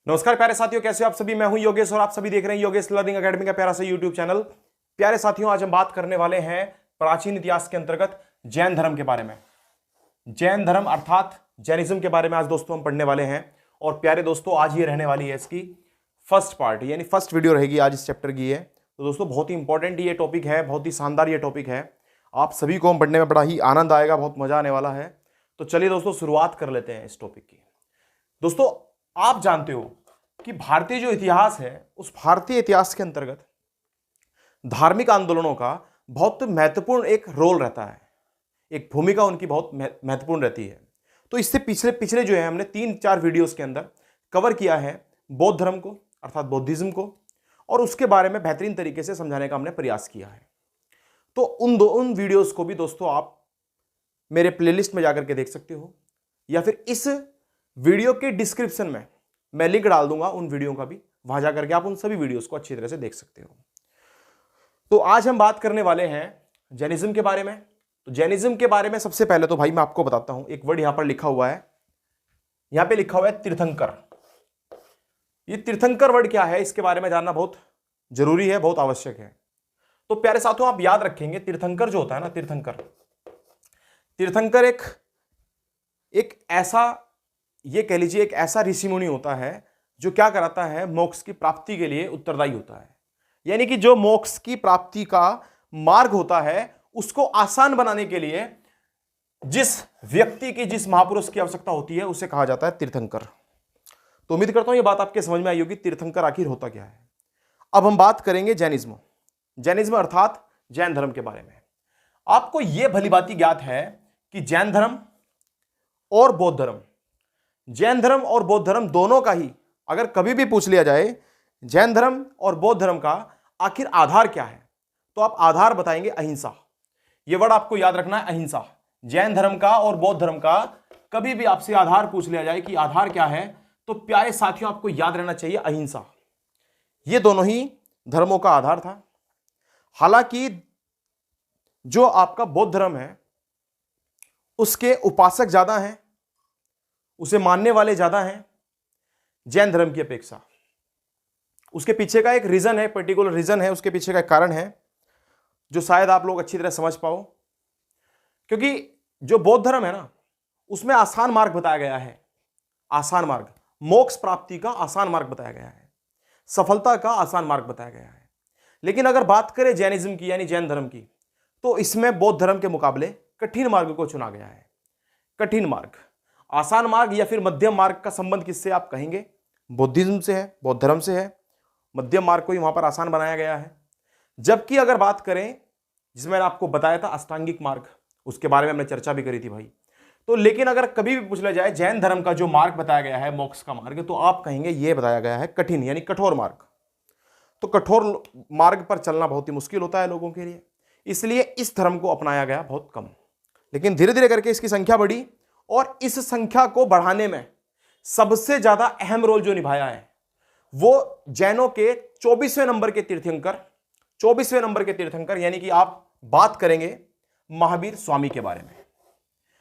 नमस्कार प्यारे साथियों, कैसे हो आप सभी। मैं हूं योगेश और आप सभी देख रहे हैं योगेश लर्निंग एकेडमी का प्यारा सा यूट्यूब चैनल। प्यारे साथियों, आज हम बात करने वाले हैं प्राचीन इतिहास के अंतर्गत जैन धर्म के बारे में। जैन धर्म अर्थात जैनिज्म के बारे में आज दोस्तों हम पढ़ने वाले हैं। और प्यारे दोस्तों, आज ये रहने वाली है इसकी फर्स्ट पार्ट, यानी फर्स्ट वीडियो रहेगी आज इस चैप्टर की है। तो दोस्तों बहुत ही इंपॉर्टेंट ये टॉपिक है, बहुत ही शानदार ये टॉपिक है। आप सभी को हम पढ़ने में बड़ा ही आनंद आएगा, बहुत मजा आने वाला है। तो चलिए दोस्तों शुरुआत कर लेते हैं इस टॉपिक की। दोस्तों आप जानते हो कि भारतीय जो इतिहास है, उस भारतीय इतिहास के अंतर्गत धार्मिक आंदोलनों का बहुत महत्वपूर्ण एक रोल रहता है, एक भूमिका उनकी बहुत महत्वपूर्ण रहती है। तो इससे पिछले पिछले जो है हमने 3-4 वीडियोस के अंदर कवर किया है बौद्ध धर्म को अर्थात बौद्धिज्म को, और उसके बारे में बेहतरीन तरीके से समझाने का हमने प्रयास किया है। तो उन वीडियोस को भी दोस्तों आप मेरे प्लेलिस्ट में जाकर के देख सकते हो, या फिर इस वीडियो के डिस्क्रिप्शन में मैं लिंक डाल दूंगा उन वीडियो का भी, वहां जाकर के आप उन सभी वीडियोस को अच्छी तरह से देख सकते हो। तो आज हम बात करने वाले हैं जैनिज्म के बारे में। तो जैनिज्म के बारे में सबसे पहले तो भाई मैं आपको बताता हूं, एक वर्ड यहां पर लिखा हुआ है, यहां पे लिखा हुआ है तीर्थंकर। ये तीर्थंकर वर्ड क्या है, इसके बारे में जानना बहुत जरूरी है, बहुत आवश्यक है। तो प्यारे साथियों आप याद रखेंगे, तीर्थंकर जो होता है ना, तीर्थंकर एक ऐसा, ये कह लीजिए एक ऐसा ऋषि मुनि होता है जो क्या कराता है, मोक्ष की प्राप्ति के लिए उत्तरदायी होता है। यानी कि जो मोक्ष की प्राप्ति का मार्ग होता है उसको आसान बनाने के लिए जिस व्यक्ति की, जिस महापुरुष की आवश्यकता होती है, उसे कहा जाता है तीर्थंकर। तो उम्मीद करता हूं ये बात आपके समझ में आई होगी, तीर्थंकर आखिर होता क्या है। अब हम बात करेंगे जैनिज्म अर्थात जैन धर्म के बारे में। आपको यह भली भांति ज्ञात है कि जैन धर्म और बौद्ध धर्म, जैन धर्म और बौद्ध धर्म दोनों का ही अगर कभी भी पूछ लिया जाए, जैन धर्म और बौद्ध धर्म का आखिर आधार क्या है, तो आप आधार बताएंगे अहिंसा। यह वर्ड आपको याद रखना है, अहिंसा। जैन धर्म का और बौद्ध धर्म का कभी भी आपसे आधार पूछ लिया जाए कि आधार क्या है, तो प्यारे साथियों आपको याद रहना चाहिए अहिंसा। यह दोनों ही धर्मों का आधार था। हालांकि जो आपका बौद्ध धर्म है उसके उपासक ज्यादा हैं, उसे मानने वाले ज्यादा हैं जैन धर्म की अपेक्षा। उसके पीछे का एक रीजन है, पर्टिकुलर रीजन है, उसके पीछे का कारण है जो शायद आप लोग अच्छी तरह समझ पाओ। क्योंकि जो बौद्ध धर्म है ना, उसमें आसान मार्ग बताया गया है, आसान मार्ग, मोक्ष प्राप्ति का आसान मार्ग बताया गया है, सफलता का आसान मार्ग बताया गया है। लेकिन अगर बात करें जैनिज्म की यानी जैन धर्म की, तो इसमें बौद्ध धर्म के मुकाबले कठिन मार्ग को चुना गया है। कठिन मार्ग, आसान मार्ग या फिर मध्यम मार्ग का संबंध किससे आप कहेंगे, बौद्धिज्म से है, बौद्ध धर्म से है। मध्यम मार्ग को ही वहां पर आसान बनाया गया है। जबकि अगर बात करें, जिसमें मैंने आपको बताया था अष्टांगिक मार्ग, उसके बारे में हमने चर्चा भी करी थी भाई। तो लेकिन अगर कभी भी पूछ लिया जाए जैन धर्म का जो मार्ग बताया गया है, मोक्ष का मार्ग, तो आप कहेंगे यह बताया गया है कठिन यानी कठोर मार्ग। तो कठोर मार्ग पर चलना बहुत ही मुश्किल होता है लोगों के लिए, इसलिए इस धर्म को अपनाया गया बहुत कम। लेकिन धीरे धीरे करके इसकी संख्या बढ़ी, और इस संख्या को बढ़ाने में सबसे ज्यादा अहम रोल जो निभाया है वो जैनों के 24वें नंबर के तीर्थंकर, 24वें नंबर के तीर्थंकर, यानी कि आप बात करेंगे महावीर स्वामी के बारे में।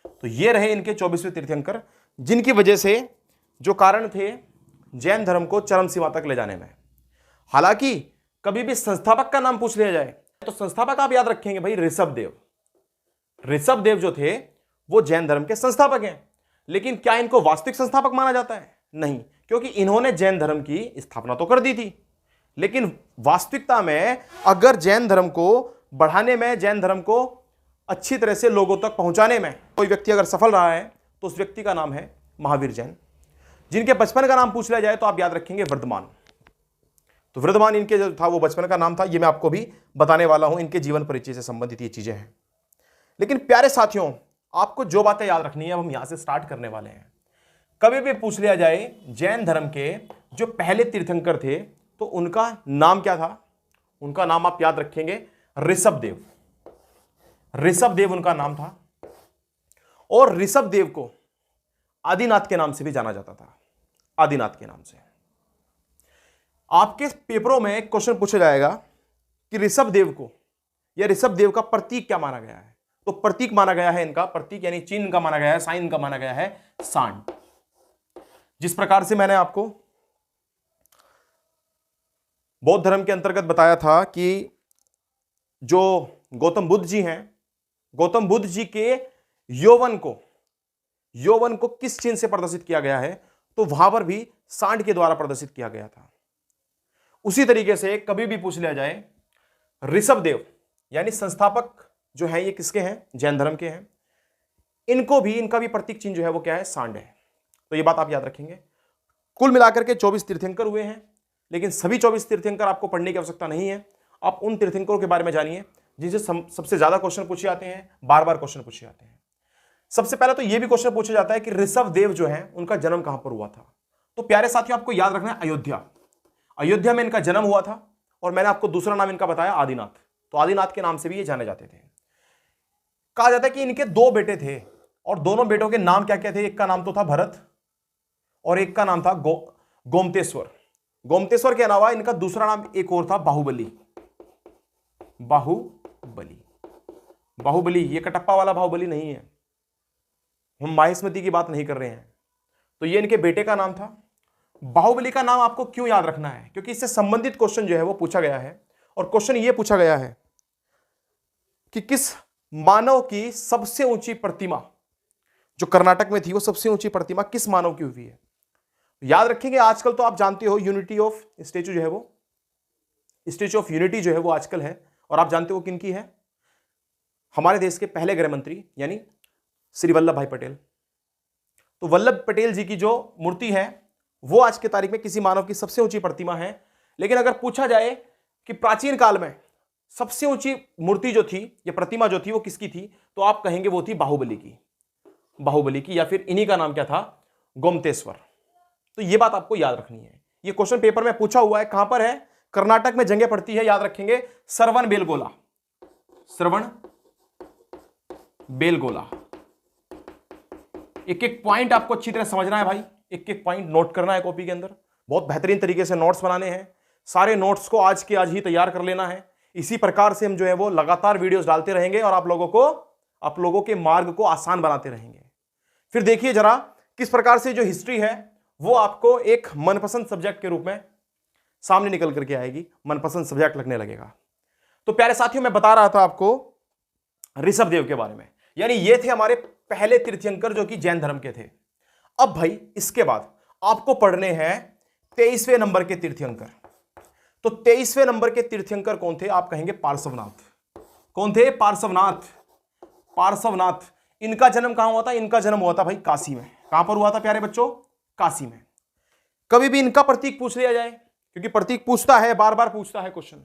तो ये रहे इनके 24वें तीर्थंकर, जिनकी वजह से जो कारण थे जैन धर्म को चरम सीमा तक ले जाने में। हालांकि कभी भी संस्थापक का नाम पूछ लिया जाए तो संस्थापक आप याद रखेंगे भाई ऋषभदेव। ऋषभदेव जो थे वो जैन धर्म के संस्थापक हैं। लेकिन क्या इनको वास्तविक संस्थापक माना जाता है? नहीं, क्योंकि इन्होंने जैन धर्म की स्थापना तो कर दी थी, लेकिन वास्तविकता में अगर जैन धर्म को बढ़ाने में, जैन धर्म को अच्छी तरह से लोगों तक पहुंचाने में कोई व्यक्ति अगर सफल रहा है तो उस व्यक्ति का नाम है महावीर जैन। जिनके बचपन का नाम पूछ लिया जाए तो आप याद रखेंगे वर्धमान। तो वर्धमान इनके जो था वो बचपन का नाम था, ये मैं आपको भी बताने वाला हूं, इनके जीवन परिचय से संबंधित ये चीजें हैं। लेकिन प्यारे साथियों, आपको जो बातें याद रखनी है अब हम यहां से स्टार्ट करने वाले हैं। कभी भी पूछ लिया जाए जैन धर्म के जो पहले तीर्थंकर थे तो उनका नाम क्या था, उनका नाम आप याद रखेंगे ऋषभदेव। ऋषभदेव उनका नाम था, और ऋषभदेव को आदिनाथ के नाम से भी जाना जाता था, आदिनाथ के नाम से। आपके पेपरों में एक क्वेश्चन पूछा जाएगा कि ऋषभदेव को या ऋषभदेव का प्रतीक क्या माना गया है, तो प्रतीक माना गया है इनका, प्रतीक यानी चिन्ह का माना गया है, साइन का माना गया है सांड। जिस प्रकार से मैंने आपको बौद्ध धर्म के अंतर्गत बताया था कि जो गौतम बुद्ध जी हैं, गौतम बुद्ध जी के यौवन को किस चिन्ह से प्रदर्शित किया गया है, तो वहां पर भी सांड के द्वारा प्रदर्शित किया गया था। उसी तरीके से कभी भी पूछ लिया जाए, ऋषभदेव यानी संस्थापक जो है ये किसके हैं, जैन धर्म के हैं, इनका भी प्रतीक चिन्ह जो है वो क्या है, सांड है। तो ये बात आप याद रखेंगे। कुल मिलाकर के 24 तीर्थंकर हुए हैं, लेकिन सभी 24 तीर्थंकर आपको पढ़ने की आवश्यकता नहीं है। आप उन तीर्थंकरों के बारे में जानिए जिनसे सबसे ज्यादा क्वेश्चन पूछे जाते हैं, बार बार क्वेश्चन पूछे जाते हैं। सबसे पहले तो यह भी क्वेश्चन पूछा जाता है कि ऋषभदेव जो है उनका जन्म कहां पर हुआ था। तो प्यारे साथियों, आपको याद रखना है अयोध्या में इनका जन्म हुआ था। और मैंने आपको दूसरा नाम इनका बताया, आदिनाथ। तो आदिनाथ के नाम से भी ये जाने जाते थे। कहा जाता है कि इनके 2 बेटे थे और दोनों बेटों के नाम क्या क्या थे। एक का नाम तो था भरत और एक का नाम था गोमतेश्वर। गोमतेश्वर के अलावा इनका दूसरा नाम एक और था, बाहुबली। बाहुबली ये कटप्पा वाला बाहुबली नहीं है, हम माहिष्मति की बात नहीं कर रहे हैं। तो ये इनके बेटे का नाम था। बाहुबली का नाम आपको क्यों याद रखना है, क्योंकि इससे संबंधित क्वेश्चन जो है वो पूछा गया है। और क्वेश्चन ये पूछा गया है कि किस मानव की सबसे ऊंची प्रतिमा जो कर्नाटक में थी, वो सबसे ऊंची प्रतिमा किस मानव की हुई है। याद रखेंगे, आजकल तो आप जानते हो यूनिटी ऑफ स्टैचू जो है वो, स्टैचू ऑफ यूनिटी जो है वो आजकल है। और आप जानते हो किनकी है, हमारे देश के पहले गृह मंत्री यानी श्री वल्लभ भाई पटेल। तो वल्लभ पटेल जी की जो मूर्ति है वो आज के तारीख में किसी मानव की सबसे ऊंची प्रतिमा है। लेकिन अगर पूछा जाए कि प्राचीन काल में सबसे ऊंची मूर्ति जो थी या प्रतिमा जो थी वो किसकी थी, तो आप कहेंगे वो थी बाहुबली की, या फिर इन्हीं का नाम क्या था, गोमतेश्वर। तो ये बात आपको याद रखनी है। ये क्वेश्चन पेपर में पूछा हुआ है। कहां पर है, कर्नाटक में जगह पड़ती है, याद रखेंगे, श्रवण बेलगोला। एक एक पॉइंट आपको अच्छी तरह समझना है भाई, एक एक पॉइंट नोट करना है कॉपी के अंदर। बहुत बेहतरीन तरीके से नोट्स बनाने हैं। सारे नोट्स को आज के आज ही तैयार कर लेना है। इसी प्रकार से हम जो है वो लगातार वीडियोस डालते रहेंगे और आप लोगों के मार्ग को आसान बनाते रहेंगे। फिर देखिए जरा किस प्रकार से जो हिस्ट्री है वो आपको एक मनपसंद सब्जेक्ट के रूप में सामने निकल करके आएगी, मनपसंद सब्जेक्ट लगने लगेगा। तो प्यारे साथियों, मैं बता रहा था आपको ऋषभदेव के बारे में, यानी ये थे हमारे पहले तीर्थंकर जो कि जैन धर्म के थे। अब भाई इसके बाद आपको पढ़ने हैं 23वें नंबर के तीर्थंकर। तो 23वें नंबर के तीर्थंकर कौन थे, आप कहेंगे पार्श्वनाथ। कौन थे, पार्श्वनाथ। इनका जन्म कहां हुआ था, इनका जन्म हुआ था भाई काशी में। कहां पर हुआ था प्यारे बच्चों, काशी में। कभी भी इनका प्रतीक पूछ लिया जाए, क्योंकि प्रतीक पूछता है, बार बार पूछता है क्वेश्चन,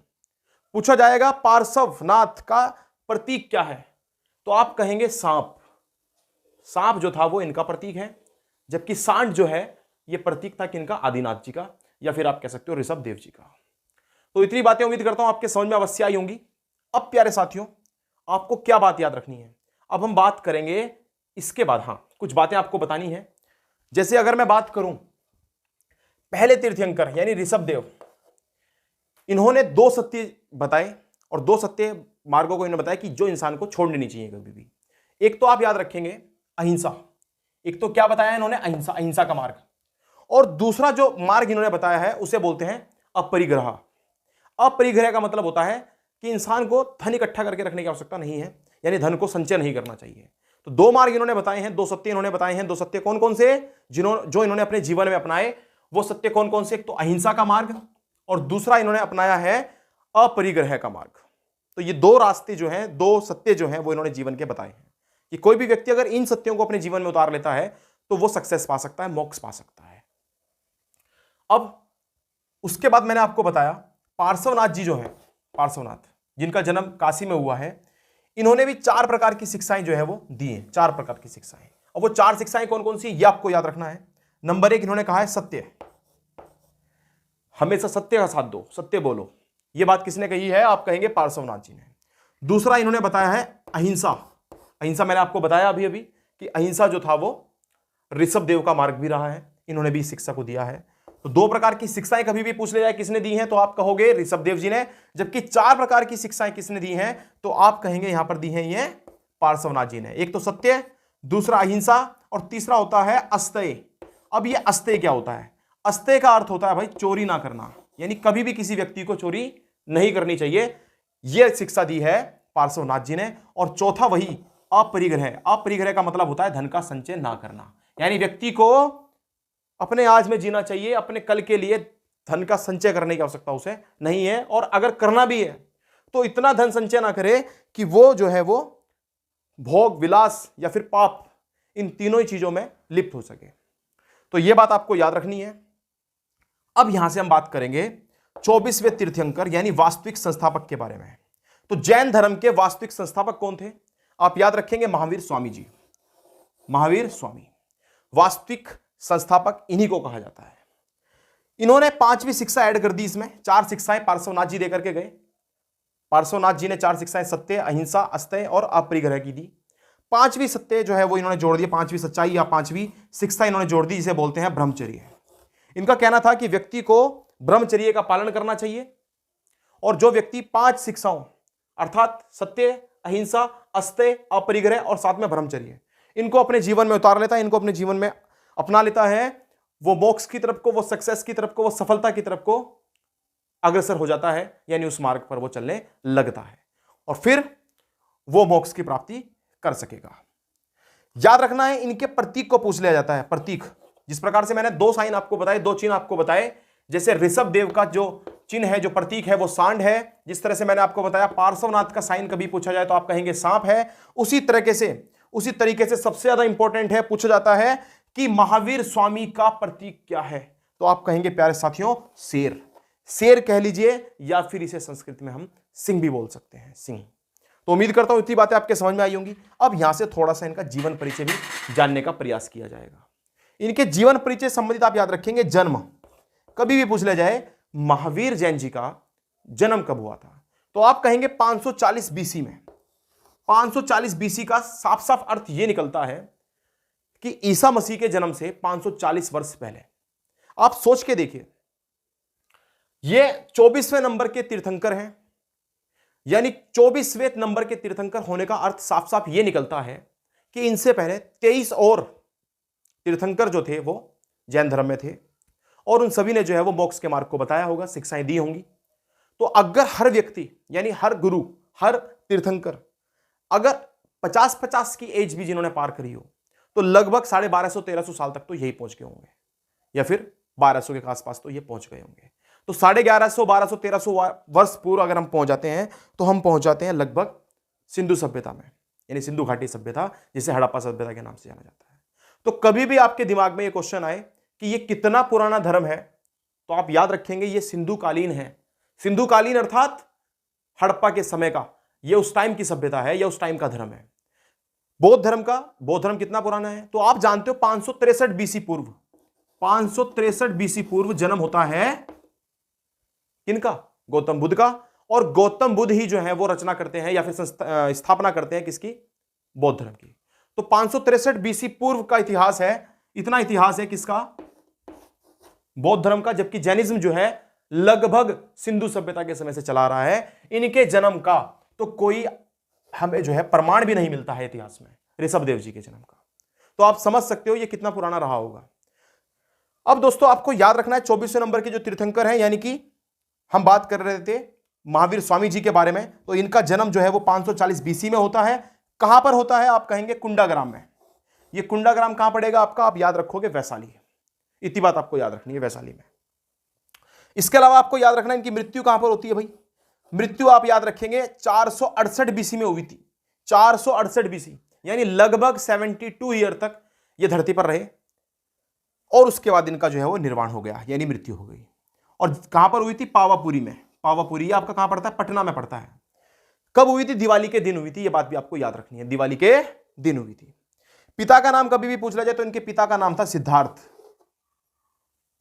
पूछा जाएगा पार्श्वनाथ का प्रतीक क्या है, तो आप कहेंगे सांप। सांप जो था वो इनका प्रतीक है, जबकि सांड जो है ये प्रतीक था किनका, आदिनाथ जी का, या फिर आप कह सकते हो ऋषभदेव जी का। तो इतनी बातें उम्मीद करता हूं आपके समझ में अवश्य आई होंगी। अब प्यारे साथियों, आपको क्या बात याद रखनी है, अब हम बात करेंगे इसके बाद। हाँ, कुछ बातें आपको बतानी है। जैसे अगर मैं बात करूं पहले तीर्थंकर यानी ऋषभदेव, इन्होंने 2 सत्य बताए और 2 सत्य मार्गों को इन्होंने बताया कि जो इंसान को छोड़ने नहीं चाहिए कभी भी। एक तो आप याद रखेंगे अहिंसा, एक तो क्या बताया इन्होंने, अहिंसा का मार्ग। और दूसरा जो मार्ग इन्होंने बताया है उसे बोलते हैं अपरिग्रह। अपरिग्रह का मतलब होता है कि इंसान को धन इकट्ठा करके रखने की आवश्यकता नहीं है, यानी धन को संचय नहीं करना चाहिए। तो 2 मार्ग इन्होंने बताए हैं, 2 सत्य इन्होंने बताए हैं। 2 सत्य कौन कौन से, जो इन्होंने अपने जीवन में अपनाए, वो सत्य कौन कौन से, एक तो अहिंसा का मार्ग और दूसरा इन्होंने अपनाया है अपरिग्रह का मार्ग। तो ये 2 रास्ते जो हैं, 2 सत्य जो हैं वो इन्होंने जीवन के बताए हैं कि कोई भी व्यक्ति अगर इन सत्यों को अपने जीवन में उतार लेता है तो वो सक्सेस पा सकता है, मोक्ष पा सकता है। अब उसके बाद मैंने आपको बताया पार्श्वनाथ जी जो है, पार्श्वनाथ जिनका जन्म काशी में हुआ है, इन्होंने भी 4 प्रकार की शिक्षाएं जो है वो दी हैं, 4 प्रकार की शिक्षाएं। और वो 4 शिक्षाएं कौन कौन सी, ये आपको याद रखना है। नंबर 1 इन्होंने कहा है सत्य, हमेशा सत्य का साथ दो, सत्य बोलो। ये बात किसने कही है, आप कहेंगे पार्श्वनाथ जी ने। दूसरा इन्होंने बताया है अहिंसा। अहिंसा मैंने आपको बताया अभी कि अहिंसा जो था वो ऋषभदेव का मार्ग भी रहा है, इन्होंने भी शिक्षा को दिया है। तो 2 प्रकार की शिक्षाएं कभी भी पूछ ले जाए किसने दी हैं, तो आप कहोगे ऋषभदेव जी ने। जबकि 4 प्रकार की शिक्षाएं किसने दी हैं, तो आप कहेंगे यहां पर दी हैं ये पार्श्वनाथ जी ने। एक तो सत्य, दूसरा अहिंसा और तीसरा होता है अस्तेय। अब ये अस्तेय क्या होता है, अस्तेय का अर्थ होता है भाई चोरी ना करना। यानी कभी भी किसी व्यक्ति को चोरी नहीं करनी चाहिए, यह शिक्षा दी है पार्श्वनाथ जी ने। और चौथा वही अपरिग्रह। अपरिग्रह का मतलब होता है धन का संचय ना करना, यानी व्यक्ति को अपने आज में जीना चाहिए, अपने कल के लिए धन का संचय करने की आवश्यकता उसे नहीं है, और अगर करना भी है तो इतना धन संचय ना करे कि वो जो है वो भोग विलास या फिर पाप, इन तीनों ही चीजों में लिप्त हो सके। तो यह बात आपको याद रखनी है। अब यहां से हम बात करेंगे 24वें तीर्थंकर यानी वास्तविक संस्थापक के बारे में। तो जैन धर्म के वास्तविक संस्थापक कौन थे? आप याद रखेंगे महावीर स्वामी जी। महावीर स्वामी वास्तविक संस्थापक इन्हीं को कहा जाता है। इन्होंने 5वीं शिक्षा ऐड कर दी इसमें। 4 शिक्षाएं पार्श्वनाथ जी देकर के गए। पार्श्वनाथ जी ने 4 शिक्षाएं सत्य, अहिंसा, अस्तेय और अपरिग्रह की दी। 5वीं सत्य जो है वो इन्होंने जोड़ दिया, 5वीं सच्चाई या 5वीं शिक्षा इन्होंने जोड़ दी, जिसे बोलते हैं ब्रह्मचर्य। इनका कहना था कि व्यक्ति को ब्रह्मचर्य का पालन करना चाहिए, और जो व्यक्ति 5 शिक्षाओं अर्थात सत्य, अहिंसा, अस्तेय, अपरिग्रह और साथ में ब्रह्मचर्य, इनको अपने जीवन में उतार लेता है, इनको अपने जीवन में अपना लेता है, वो मोक्ष की तरफ को, वो सक्सेस की तरफ को, वो सफलता की तरफ को अग्रसर हो जाता है, यानी उस मार्ग पर वो चलने लगता है, और फिर वो मोक्ष की प्राप्ति कर सकेगा। याद रखना है, इनके प्रतीक को पूछ लिया जाता है। प्रतीक, जिस प्रकार से मैंने 2 साइन आपको बताए, 2 चिन्ह आपको बताए, जैसे ऋषभ देव का जो चिन्ह है, जो प्रतीक है वो सांड है, जिस तरह से मैंने आपको बताया पार्श्वनाथ का साइन कभी पूछा जाए तो आप कहेंगे सांप है, उसी तरीके से सबसे ज्यादा इंपॉर्टेंट है, पूछा जाता है कि महावीर स्वामी का प्रतीक क्या है, तो आप कहेंगे प्यारे साथियों शेर। शेर कह लीजिए, या फिर इसे संस्कृत में हम सिंह भी बोल सकते हैं, सिंह। तो उम्मीद करता हूं इतनी बातें आपके समझ में आई होंगी। अब यहां से थोड़ा सा इनका जीवन परिचय भी जानने का प्रयास किया जाएगा। इनके जीवन परिचय संबंधित आप याद रखेंगे, जन्म कभी भी पूछ लिया जाए महावीर जैन जी का जन्म कब हुआ था, तो आप कहेंगे 540 बीसी में। 540 बीसी का साफ साफ अर्थ यह निकलता है कि ईसा मसीह के जन्म से 540 वर्ष पहले। आप सोच के देखिए, ये 24वें नंबर के तीर्थंकर हैं, यानी 24वें नंबर के तीर्थंकर होने का अर्थ साफ साफ यह निकलता है कि इनसे पहले 23 और तीर्थंकर जो थे वो जैन धर्म में थे, और उन सभी ने जो है वो मोक्ष के मार्ग को बताया होगा, शिक्षाएं दी होंगी। तो अगर हर व्यक्ति यानी हर गुरु, हर तीर्थंकर अगर 50-50 की एज भी जिन्होंने पार करी हो, तो लगभग 1250-1300 साल तक तो यही पहुंच गए होंगे, या फिर 1200 के आसपास तो ये पहुंच गए होंगे। तो 1150, 1200-1300 वर्ष पूर्व अगर हम पहुंच जाते हैं, तो हम पहुंच जाते हैं लगभग सिंधु सभ्यता में, यानी सिंधु घाटी सभ्यता, जिसे हड़प्पा सभ्यता के नाम से जाना जाता है। तो कभी भी आपके दिमाग में ये क्वेश्चन आए कि ये कितना पुराना धर्म है, तो आप याद रखेंगे ये सिंधुकालीन है। सिंधुकालीन अर्थात हड़प्पा के समय का, ये उस टाइम की सभ्यता है, या उस टाइम का धर्म है। बौद्ध धर्म कितना पुराना है, तो आप जानते हो 563 बीसी पूर्व, 563 बीसी पूर्व जन्म होता है किनका? गौतम बुद्ध का। और गौतम बुद्ध ही जो है वो रचना करते हैं या फिर स्थापना करते हैं किसकी? बौद्ध धर्म की। तो 563 बीसी पूर्व का इतिहास है, इतना इतिहास है किसका? बौद्ध धर्म का। जबकि जैनिज्म जो है लगभग सिंधु सभ्यता के समय से चला रहा है। इनके जन्म का तो कोई हमें जो है प्रमाण भी नहीं मिलता है इतिहास में, ऋषभ देव जी के जन्म का। तो आप समझ सकते हो ये कितना पुराना रहा होगा। अब दोस्तों आपको याद रखना है 24वें नंबर के जो तीर्थंकर हैं, यानी कि हम बात कर रहे थे महावीर स्वामी जी के बारे में, तो इनका जन्म जो है वो 540 बीसी में होता है। कहां पर होता है? आप कहेंगे कुंडाग्राम में। ये कुंडाग्राम कहां पड़ेगा आपका? आप याद रखोगे वैशाली। इतनी बात आपको याद रखनी है, वैशाली में। इसके अलावा आपको याद रखना इनकी मृत्यु कहां पर होती है भाई? मृत्यु आप याद रखेंगे 468 बीसी में हुई थी। 468 बीसी, यानी लगभग 72 ईयर तक ये धरती पर रहे, और उसके बाद इनका जो है वो निर्वाण हो गया, यानी मृत्यु हो गई। और कहां पर हुई थी? पावापुरी में। पावापुरी आपका कहां पड़ता है? पटना में पड़ता है। कब हुई थी? दिवाली के दिन हुई थी। ये बात भी आपको याद रखनी है, दिवाली के दिन हुई थी। पिता का नाम कभी भी पूछ लिया जाए तो इनके पिता का नाम था सिद्धार्थ।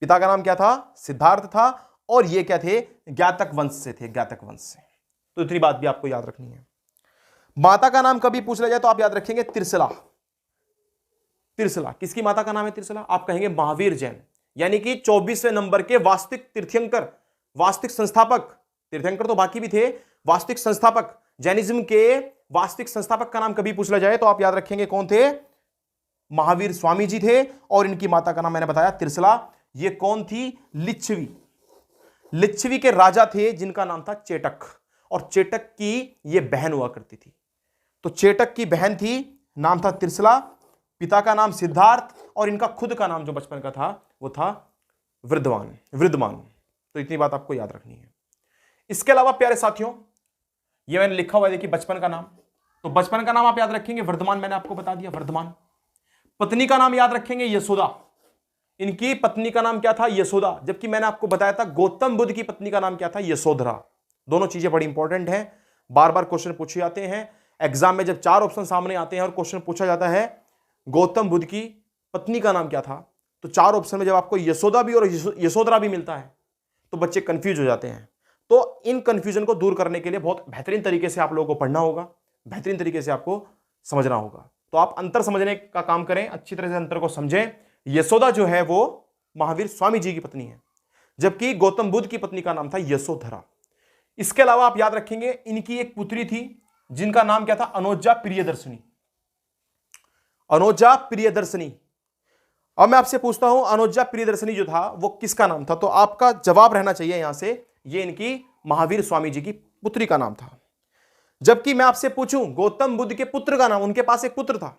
पिता का नाम क्या था? सिद्धार्थ था। और ये क्या थे? ज्ञातक वंश से थे, ज्ञातक वंश से। तो इतनी बात भी आपको याद रखनी है। माता का नाम कभी पूछ लिया जाए तो आप याद रखेंगे त्रिशला। त्रिशला किसकी माता का नाम है? त्रिशला। आप कहेंगे महावीर जैन, यानी कि 24वें नंबर के वास्तविक तीर्थंकर, वास्तविक संस्थापक। तीर्थंकर तो बाकी भी थे, वास्तविक संस्थापक, जैनिज्म के वास्तविक संस्थापक का नाम कभी पूछ लिया जाए तो आप याद रखेंगे कौन थे? महावीर स्वामी जी थे। और इनकी माता का नाम मैंने बताया त्रिशला। ये कौन थी? लिच्छवी। लिच्छवी के राजा थे जिनका नाम था चेटक, और चेटक की ये बहन हुआ करती थी। तो चेटक की बहन थी, नाम था त्रिशला, पिता का नाम सिद्धार्थ, और इनका खुद का नाम जो बचपन का था वो था वृद्धमान। तो इतनी बात आपको याद रखनी है। इसके अलावा प्यारे साथियों, ये मैंने लिखा हुआ है, देखिए बचपन का नाम, तो बचपन का नाम आप याद रखेंगे वर्धमान, मैंने आपको बता दिया वर्धमान। पत्नी का नाम याद रखेंगे यशोदा, इनकी पत्नी का नाम क्या था यशोदा, जबकि मैंने आपको बताया था गौतम बुद्ध की पत्नी का नाम क्या था यशोधरा। दोनों चीजें बड़ी इंपॉर्टेंट हैं, बार बार क्वेश्चन पूछे जाते हैं एग्जाम में। जब 4 ऑप्शन सामने आते हैं और क्वेश्चन पूछा जाता है गौतम बुद्ध की पत्नी का नाम क्या था, तो 4 ऑप्शन में जब आपको यशोदा भी और यशोधरा भी मिलता है तो बच्चे कंफ्यूज हो जाते हैं। तो इन कंफ्यूजन को दूर करने के लिए बहुत बेहतरीन तरीके से आप लोगों को पढ़ना होगा, बेहतरीन तरीके से आपको समझना होगा। तो आप अंतर समझने का काम करें, अच्छी तरह से अंतर को समझें। यशोदा जो है वो महावीर स्वामी जी की पत्नी है, जबकि गौतम बुद्ध की पत्नी का नाम था यशोधरा। इसके अलावा आप याद रखेंगे इनकी एक पुत्री थी जिनका नाम क्या था अनोजा प्रियदर्शनी। अनोजा प्रियदर्शनी। अब मैं आपसे पूछता हूं अनोजा प्रियदर्शनी जो था वो किसका नाम था, तो आपका जवाब रहना चाहिए यहां से ये इनकी महावीर स्वामी जी की पुत्री का नाम था। जबकि मैं आपसे पूछूं गौतम बुद्ध के पुत्र का नाम, उनके पास एक पुत्र था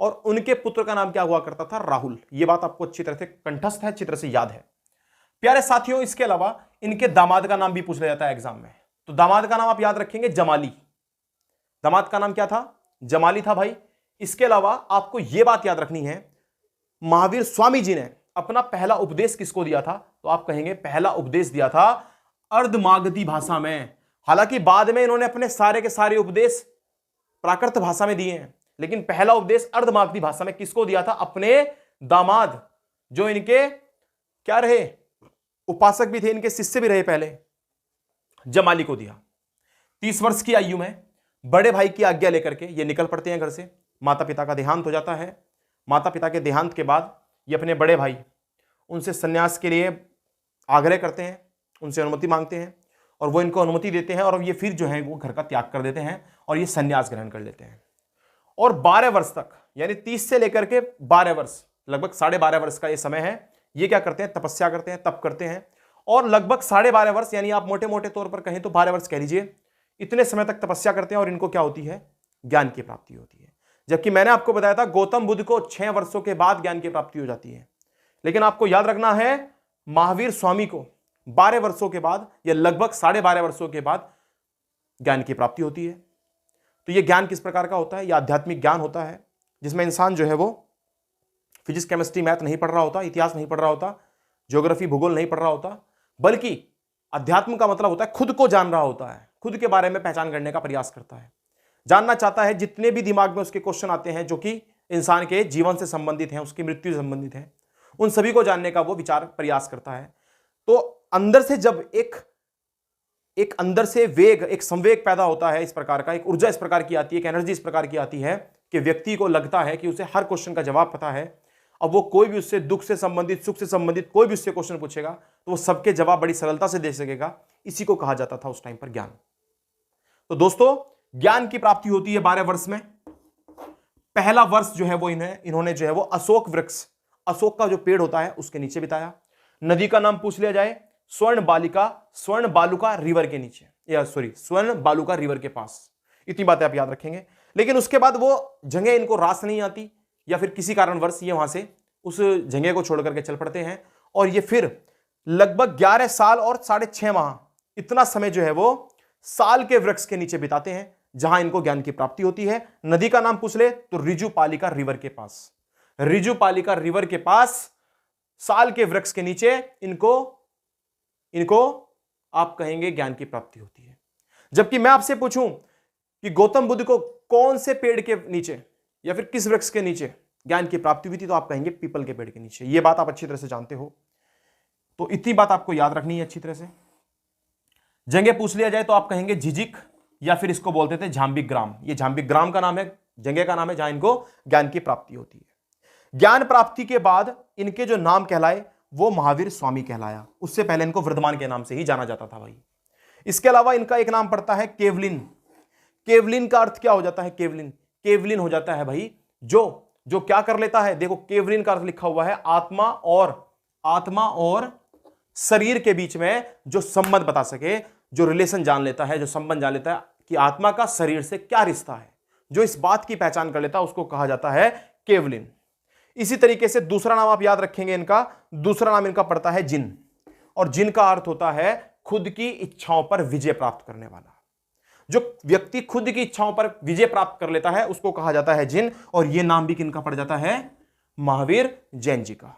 और उनके पुत्र का नाम क्या हुआ करता था राहुल। यह बात आपको अच्छी तरह से कंठस्थ है, अच्छी तरह से याद है प्यारे साथियों। इसके अलावा इनके दामाद का नाम भी पूछ लिया जाता है एग्जाम में, तो दामाद का नाम आप याद रखेंगे जमाली। दामाद का नाम क्या था जमाली था भाई। इसके अलावा आपको यह बात याद रखनी है महावीर स्वामी जी ने अपना पहला उपदेश किसको दिया था, तो आप कहेंगे पहला उपदेश दिया था अर्धमागधी भाषा में। हालांकि बाद में इन्होंने अपने सारे के सारे उपदेश प्राकृत भाषा में दिए हैं, लेकिन पहला उपदेश अर्धमागधी भाषा में किसको दिया था, अपने दामाद जो इनके क्या रहे उपासक भी थे, इनके शिष्य भी रहे पहले, जमाली को दिया। 30 वर्ष की आयु में बड़े भाई की आज्ञा लेकर के ये निकल पड़ते हैं घर से। माता पिता का देहांत हो जाता है। माता पिता के देहांत के बाद ये अपने बड़े भाई उनसे सन्यास के लिए आग्रह करते हैं, उनसे अनुमति मांगते हैं और वो इनको अनुमति देते हैं, और ये फिर जो है वो घर का त्याग कर देते हैं और ये सन्यास ग्रहण कर लेते हैं। और 12 वर्ष तक, यानी 30 से लेकर के 12 वर्ष, लगभग 12.5 वर्ष का ये समय है, ये क्या करते हैं तपस्या करते हैं, तप करते हैं। और लगभग 12.5 वर्ष, यानी आप मोटे मोटे तौर पर कहें तो 12 वर्ष कह लीजिए, इतने समय तक तपस्या करते हैं और इनको क्या होती है ज्ञान की प्राप्ति होती है। जबकि मैंने आपको बताया था गौतम बुद्ध को 6 वर्षों के बाद ज्ञान की प्राप्ति हो जाती है, लेकिन आपको याद रखना है महावीर स्वामी को 12 वर्षों के बाद या लगभग 12.5 वर्षों के बाद ज्ञान की प्राप्ति होती है। तो यह ज्ञान किस प्रकार का होता है, यह आध्यात्मिक ज्ञान होता है जिसमें इंसान जो है वो फिजिक्स केमिस्ट्री मैथ नहीं पढ़ रहा होता, इतिहास नहीं पढ़ रहा होता, ज्योग्राफी भूगोल नहीं पढ़ रहा होता, बल्कि अध्यात्म का मतलब होता है खुद को जान रहा होता है, खुद के बारे में पहचान करने का प्रयास करता है, जानना चाहता है। जितने भी दिमाग में उसके क्वेश्चन आते हैं जो कि इंसान के जीवन से संबंधित हैं, उसकी मृत्यु से संबंधित हैं, उन सभी को जानने का वो विचार प्रयास करता है। तो अंदर से जब एक अंदर से वेग, एक संवेग पैदा होता है, इस प्रकार का एक ऊर्जा इस प्रकार की आती है, एक एनर्जी इस प्रकार की आती है कि व्यक्ति को लगता है कि उसे हर क्वेश्चन का जवाब पता है। अब वो कोई भी उससे दुख से संबंधित, सुख से संबंधित कोई भी उससे क्वेश्चन पूछेगा तो वो सबके जवाब बड़ी सरलता से दे सकेगा। इसी को कहा जाता था उस टाइम पर ज्ञान। तो दोस्तों ज्ञान की प्राप्ति होती है 12 वर्ष में। पहला वर्ष जो है वो इन्होंने जो है वो अशोक वृक्ष, अशोक का जो पेड़ होता है उसके नीचे बिताया। नदी का नाम पूछ लिया जाए, स्वर्ण बालुका रिवर के नीचे, या सॉरी स्वर्ण बालुका रिवर के पास। इतनी बातें आप याद रखेंगे। लेकिन उसके बाद वो जगह इनको रास नहीं आती, या फिर किसी कारणवश ये वहां से उस जगह को छोड़ करके चल पड़ते हैं, और ये फिर लगभग 11 साल और 6.5 माह, इतना समय जो है वो साल के वृक्ष के नीचे बिताते हैं, जहां इनको ज्ञान की प्राप्ति होती है। नदी का नाम पूछ ले तो रिजुपालिका रिवर के पास, रिजुपालिका रिवर के पास साल के वृक्ष के नीचे इनको आप कहेंगे ज्ञान की प्राप्ति होती है। जबकि मैं आपसे पूछूं कि गौतम बुद्ध को कौन से पेड़ के नीचे या फिर किस वृक्ष के नीचे ज्ञान की प्राप्ति हुई थी, तो आप कहेंगे पीपल के पेड़ के नीचे। यह बात आप अच्छी तरह से जानते हो, तो इतनी बात आपको याद रखनी है अच्छी तरह से। जगह पूछ लिया जाए तो आप कहेंगे झिझिक, या फिर इसको बोलते थे झांबिक ग्राम। ये झांबिक ग्राम का नाम है, जगह का नाम है जहां इनको ज्ञान की प्राप्ति होती है। ज्ञान प्राप्ति के बाद इनके जो नाम कहलाए वो महावीर स्वामी कहलाया। उससे पहले इनको वृद्धमान के नाम से ही जाना जाता था भाई। इसके अलावा इनका एक नाम पड़ता है केवलिन। केवलिन का अर्थ क्या हो जाता है, केवलिन हो जाता है भाई जो क्या कर लेता है। देखो केवलिन का अर्थ लिखा हुआ है आत्मा और शरीर के बीच में जो संबंध बता सके, जो रिलेशन जान लेता है, जो संबंध जान लेता है कि आत्मा का शरीर से क्या रिश्ता है, जो इस बात की पहचान कर लेता है, उसको कहा जाता है केवलिन। इसी तरीके से दूसरा नाम आप याद रखेंगे इनका, दूसरा नाम इनका पड़ता है जिन, और जिन का अर्थ होता है खुद की इच्छाओं पर विजय प्राप्त करने वाला। जो व्यक्ति खुद की इच्छाओं पर विजय प्राप्त कर लेता है उसको कहा जाता है जिन, और यह नाम भी किनका पड़ जाता है, महावीर जैन जी का।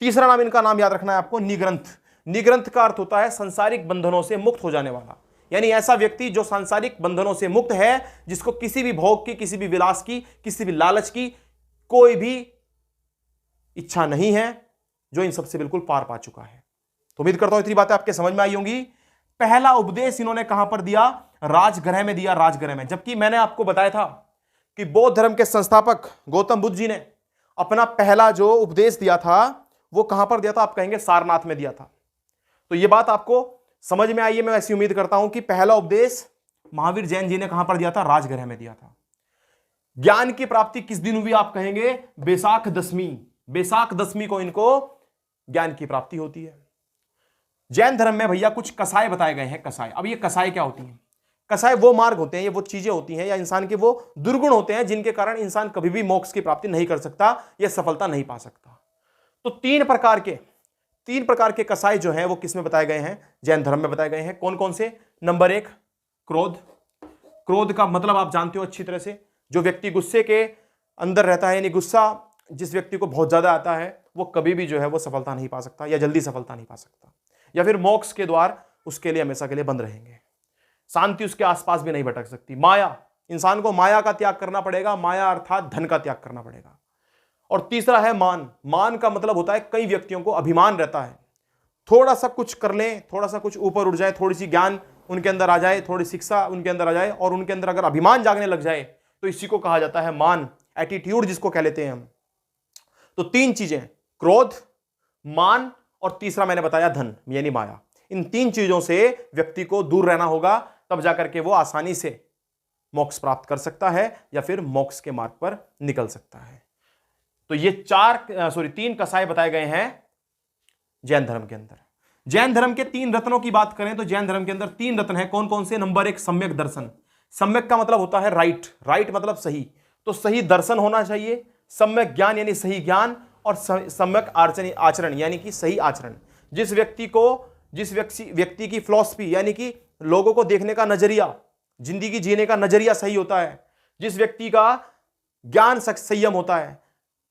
तीसरा नाम इनका नाम याद रखना है आपको, निग्रंथ। निग्रंथ का अर्थ होता है सांसारिक बंधनों से मुक्त हो जाने वाला, यानी ऐसा व्यक्ति जो सांसारिक बंधनों से मुक्त है, जिसको किसी भी भोग की, किसी भी विलास की, किसी भी लालच की कोई भी इच्छा नहीं है, जो इन सबसे बिल्कुल पार पा चुका है। तो उम्मीद करता हूं इतनी बातें आपके समझ में आई होंगी। पहला उपदेश इन्होंने कहां पर दिया, राजगृह में दिया, राजगृह में। जबकि मैंने आपको बताया था कि बौद्ध धर्म के संस्थापक गौतम बुद्ध जी ने अपना पहला जो उपदेश दिया था वो कहां पर दिया था, आप कहेंगे सारनाथ में दिया था। तो यह बात आपको समझ में आई है, मैं ऐसी उम्मीद करता हूं कि पहला उपदेश महावीर जैन जी ने कहां पर दिया था, राजगृह में दिया था। ज्ञान की प्राप्ति किस दिन हुई, आप कहेंगे बैसाख दशमी। बैसाख दशमी को इनको ज्ञान की प्राप्ति होती है। जैन धर्म में भैया कुछ कसाय बताए गए हैं, कसाय। अब ये कसाय क्या होती हैं? कसाय वो मार्ग होते हैं, ये वो चीजें होती हैं, या इंसान के वो दुर्गुण होते हैं जिनके कारण इंसान कभी भी मोक्ष की प्राप्ति नहीं कर सकता या सफलता नहीं पा सकता। तो तीन प्रकार के कसाय जो हैं वो किस में बताए गए हैं, जैन धर्म में बताए गए हैं। कौन कौन से? नंबर 1 क्रोध। क्रोध का मतलब आप जानते हो अच्छी तरह से, जो व्यक्ति गुस्से के अंदर रहता है, यानी गुस्सा जिस व्यक्ति को बहुत ज्यादा आता है वो कभी भी जो है वो सफलता नहीं पा सकता या जल्दी सफलता नहीं पा सकता, या फिर मोक्ष के द्वार उसके लिए हमेशा के लिए बंद रहेंगे। शांति उसके आसपास भी नहीं भटक सकती। माया, इंसान को माया का त्याग करना पड़ेगा, माया अर्थात धन का त्याग करना पड़ेगा। और तीसरा है मान। मान का मतलब होता है कई व्यक्तियों को अभिमान रहता है, थोड़ा सा कुछ कर लें, थोड़ा सा कुछ ऊपर उठ जाए, थोड़ी सी ज्ञान उनके अंदर आ जाए, थोड़ी शिक्षा उनके अंदर आ जाए और उनके अंदर अगर अभिमान जागने लग जाए तो इसी को कहा जाता है मान, एटीट्यूड जिसको कह लेते हैं हम। तो तीन चीजें, क्रोध, मान और तीसरा मैंने बताया धन यानी माया। इन तीन चीजों से व्यक्ति को दूर रहना होगा, तब जाकर के वो आसानी से मोक्ष प्राप्त कर सकता है या फिर मोक्ष के मार्ग पर निकल सकता है। तो ये तीन कसाय बताए गए हैं जैन धर्म के अंदर। जैन धर्म के 3 रत्नों की बात करें तो जैन धर्म के अंदर 3 रत्न हैं। कौन कौन से? नंबर 1 सम्यक दर्शन। सम्यक का मतलब होता है राइट, राइट मतलब सही, तो सही दर्शन होना चाहिए। सम्यक ज्ञान यानी सही ज्ञान, और सम्यक आचरण यानी कि सही आचरण। जिस व्यक्ति की फिलॉसफी यानी कि लोगों को देखने का नजरिया, जिंदगी जीने का नजरिया सही होता है, जिस व्यक्ति का ज्ञान संयम होता है,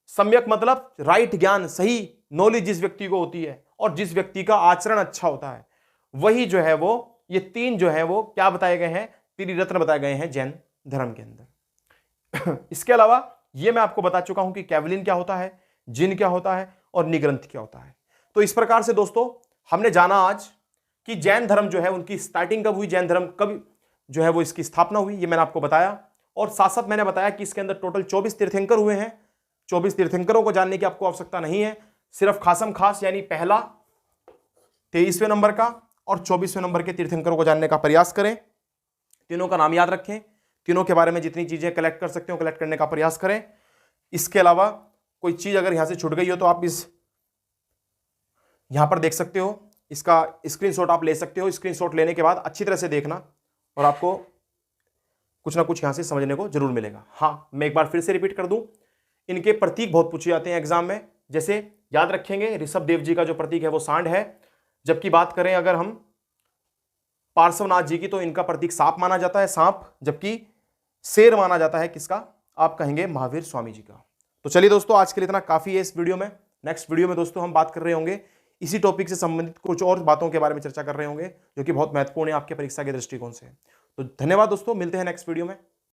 सम्यक मतलब राइट ज्ञान, सही नॉलेज जिस व्यक्ति को होती है, और जिस व्यक्ति का आचरण अच्छा होता है, वही जो है वो ये 3 जो है वो क्या बताए गए हैं, त्रिरत्न बताए गए हैं जैन धर्म के अंदर। इसके अलावा ये मैं आपको बता चुका हूं कि कैवलिन क्या होता है, जिन क्या होता है और निग्रंथ क्या होता है। तो इस प्रकार से दोस्तों हमने जाना आज कि जैन धर्म जो है उनकी स्टार्टिंग कब हुई, जैन धर्म कब जो है वो इसकी स्थापना हुई, ये मैंने आपको बताया। और साथ साथ मैंने बताया कि इसके अंदर टोटल 24 तीर्थंकर हुए हैं। 24 तीर्थंकरों को जानने की आपको आवश्यकता नहीं है, सिर्फ खासम खास यानी पहला 23वें नंबर का और 24वें नंबर के तीर्थंकरों को जानने का प्रयास करें। तीनों का नाम याद रखें, तीनों के बारे में जितनी चीजें कलेक्ट कर सकते हो कलेक्ट करने का प्रयास करें। इसके अलावा कोई चीज अगर यहां से छूट गई हो तो आप इस यहां पर देख सकते हो, इसका स्क्रीनशॉट आप ले सकते हो। स्क्रीनशॉट लेने के बाद अच्छी तरह से देखना और आपको कुछ ना कुछ यहां से समझने को जरूर मिलेगा। हाँ, मैं एक बार फिर से रिपीट कर दूं, इनके प्रतीक बहुत पूछे जाते हैं एग्जाम में। जैसे याद रखेंगे ऋषभ देव जी का जो प्रतीक है वो सांड है, जबकि बात करें अगर हम पार्श्वनाथ जी की तो इनका प्रतीक सांप माना जाता है, सांप, जबकि शेर माना जाता है किसका, आप कहेंगे महावीर स्वामी जी का। तो चलिए दोस्तों आज के लिए इतना काफी है इस वीडियो में। नेक्स्ट वीडियो में दोस्तों हम बात कर रहे होंगे इसी टॉपिक से संबंधित कुछ और बातों के बारे में चर्चा कर रहे होंगे जो कि बहुत महत्वपूर्ण है आपके परीक्षा के दृष्टिकोण से। तो धन्यवाद दोस्तों, मिलते हैं नेक्स्ट वीडियो में।